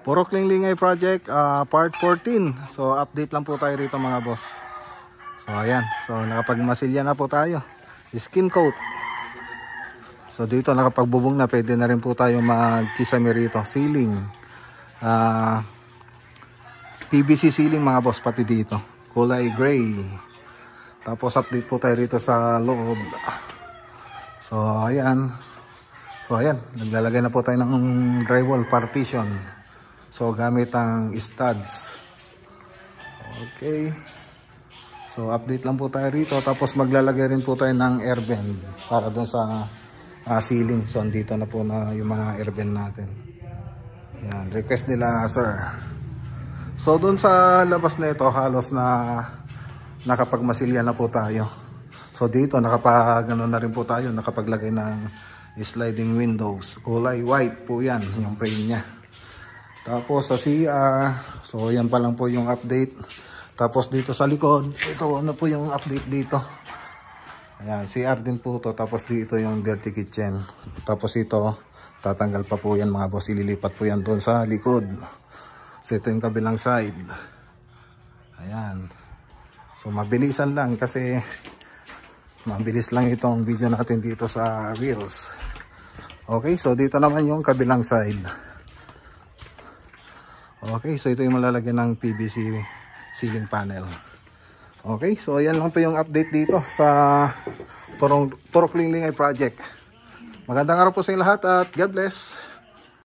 Purok Linglingay Project, part 14. So update lang po tayo rito mga boss. So ayan, so nakapagmasilya na po tayo. Skin coat. So dito nakapagbubong na, pwede na rin po tayo magkisame rito. Ceiling, PVC ceiling mga boss, pati dito kulay gray. Tapos update po tayo rito sa loob. So ayan, naglalagay na po tayo ng drywall partition. So gamit ang studs. Okay. So update lang po tayo rito. Tapos maglalagay rin po tayo ng air vent para doon sa ceiling. So andito na po na yung mga air vent natin. Yan, request nila sir. So doon sa labas na ito, halos na nakapagmasilya na po tayo. So dito nakapag-ano na rin po tayo, nakapaglagay ng sliding windows. Kulay white po yan, yung frame niya. Tapos sa CR, so yan pa lang po yung update. Tapos dito sa likod, ito ano po yung update dito. Ayan, CR din po to. Tapos dito yung dirty kitchen. Tapos ito, tatanggal pa po yan mga boss. Ililipat po yan doon sa likod. So ito yung kabilang side. Ayan. So mabilisan lang kasi mabilis lang itong video natin dito sa Reels. Okay, so dito naman yung kabilang side. Okay, so ito yung malalagyan ng PVC ceiling panel. Okay, so ayan lang po yung update dito sa Purok Linglingay Project. Magandang araw po sa inyo lahat at God bless.